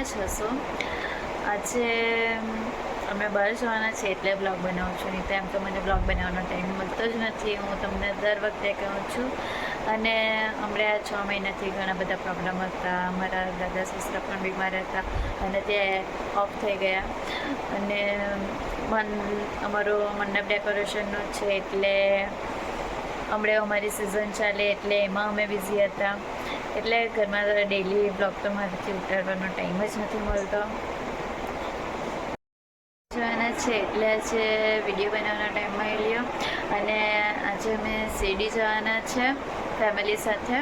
જ હશો. આજે અમે બહાર જવાના છે એટલે બ્લોગ બનાવું છું, નહીં તો એમ તો મને બ્લોગ બનાવવાનો ટાઈમ મળતો જ નથી. હું તમને દર વખતે કહું છું. અને હમણાં 6 મહિનાથી ઘણા બધા પ્રોબ્લેમ હતા. અમારા દાદા સસરા પણ બીમાર હતા અને તે ઓફ થઈ ગયા. અને અમારું મંડપ ડેકોરેશનનું છે એટલે હમણાં અમારી સિઝન ચાલે એટલે એમાં અમે બિઝી હતા. એટલે ઘરમાં ડેઈલી બ્લોગ તો મારાથી ઉતારવાનો ટાઈમ જ નથી મળતો. જવાના છે એટલે આજે વિડીયો બનાવવાનો ટાઈમ મળ્યો. અને આજે અમે શિરડી જવાના છે ફેમિલી સાથે.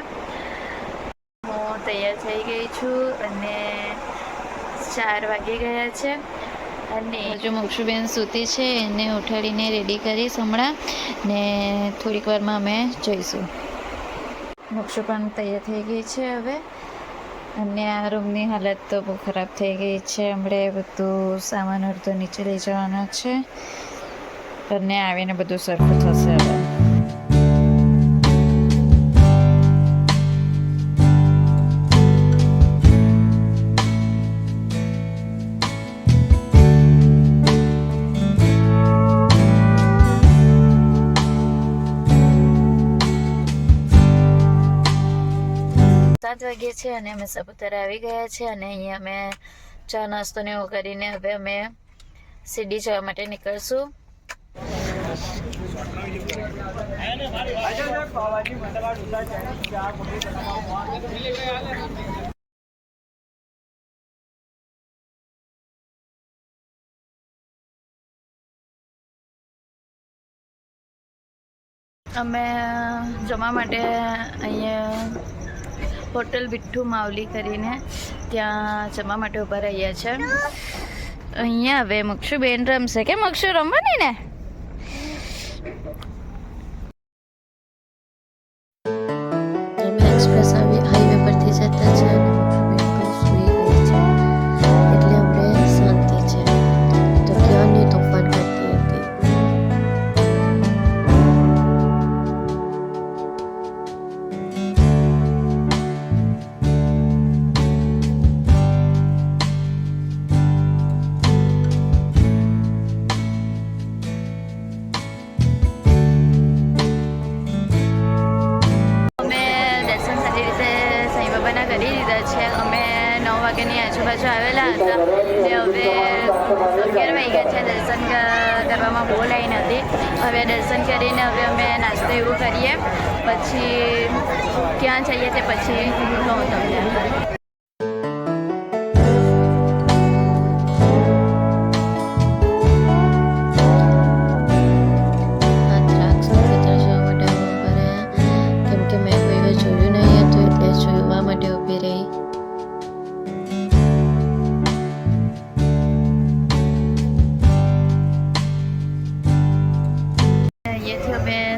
હું તૈયાર થઈ ગઈ છું અને 4 વાગી ગયા છે. અને જો મોક્ષુબેન સૂતી છે એને ઉઠાડીને રેડી કરીશ હમણાં, ને થોડીક વારમાં અમે જઈશું. મોક્ષુ પણ તૈયાર થઈ ગઈ છે હવે. અને આ રૂમની હાલત તો બહુ ખરાબ થઈ ગઈ છે. હમણાં બધું સામાન અડધો નીચે લઈ જવાનો છે અને આવીને બધું સરખું થશે હવે. વાગે છે અને અમે સાપુતારા આવી ગયા છે. અને અહીંયા અમે ચા નાસ્તો ને એવું કરીને હવે અમે શિરડી જવા માટે નીકળશું. અમે જમવા માટે અહીંયા હોટલ બિટ્ઠુ માવલી કરીને ત્યાં જમવા માટે ઊભા રહ્યા છે. અહીંયા હવે મોક્ષુબેન રમશે કે મોક્ષુ રમવાની ને? અમે એક્સપ્રેસ હાઈવે પરથી જતા છે અને મોક્ષુબેન પણ સૂઈ ગઈ છે એટલે અમને શાંતિ છે. તો ક્યાંની તોફાન કરતી હતી. કરી દીધા છે. અમે 9 વાગ્યાની આજુબાજુ આવેલા હતા ને હવે 11 વાગ્યા છે. દર્શન કરવામાં બહુ લાઈન હતી. હવે દર્શન કરીને હવે અમે નાસ્તો એવું કરીએ, પછી ક્યાં જઈએ તે પછી કહું તમને.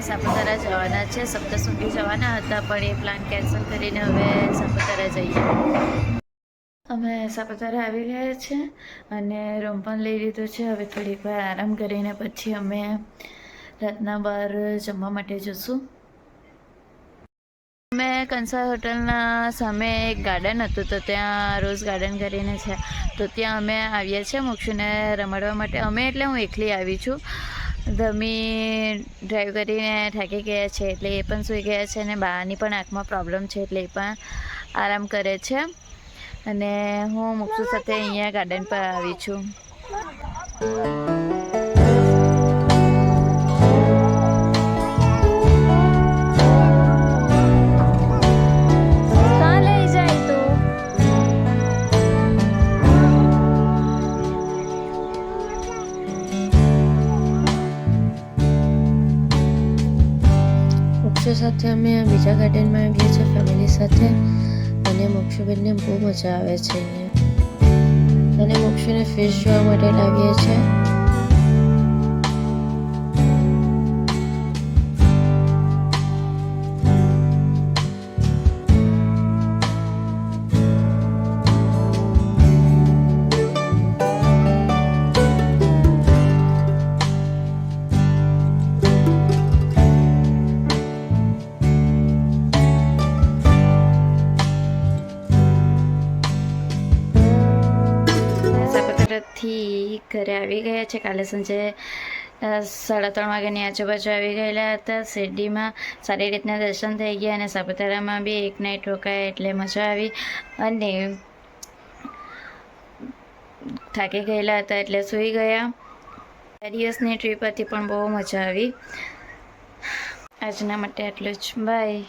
સાપુતારા જવાના છે. સપ્તશૃંગી જવાના હતા પણ એ પ્લાન કેન્સલ કરીને હવે સાપુતારા જઈએ. અમે સાપુતારા આવી ગયા છે અને રૂમ પણ લઈ લીધો છે. હવે થોડીક વાર આરામ કરીને પછી અમે રાતના બહાર જમવા માટે જઈશું. અમે કંસાર હોટલના સામે એક ગાર્ડન હતું તો ત્યાં રોઝ ગાર્ડન કરીને છે તો ત્યાં અમે આવીએ છીએ મોક્ષુને રમાડવા માટે. અમે એટલે હું એકલી આવી છું. ધમી ડ્રાઈવ કરીને થાકી ગયા છે એટલે એ પણ સૂઈ ગયા છે. અને બાની પણ આંખમાં પ્રોબ્લેમ છે એટલે એ પણ આરામ કરે છે. અને હું મોક્ષુ સાથે અહીંયા ગાર્ડન પર આવી છું. સાથે અમે બીજા ગાર્ડનમાં આવીએ છીએ ફેમિલી સાથે. અને મોક્ષુબેનને બહુ મજા આવે છે અહીંયા. અને મોક્ષુને ફિશ જોવા માટે લાવીએ છીએ. સાપુતારાથી ઘરે આવી ગયા છે. કાલે સાંજે 3:30 વાગ્યાની આજુબાજુ આવી ગયેલા હતા. શિરડીમાં સારી રીતના દર્શન થઈ ગયા અને સાપુતારામાં બી એક નાઇટ રોકાયા એટલે મજા આવી. અને થાકી ગયેલા હતા એટલે સૂઈ ગયા. 2 દિવસની ટ્રીપ હતી પણ બહુ મજા આવી. આજના માટે આટલું જ. બાય.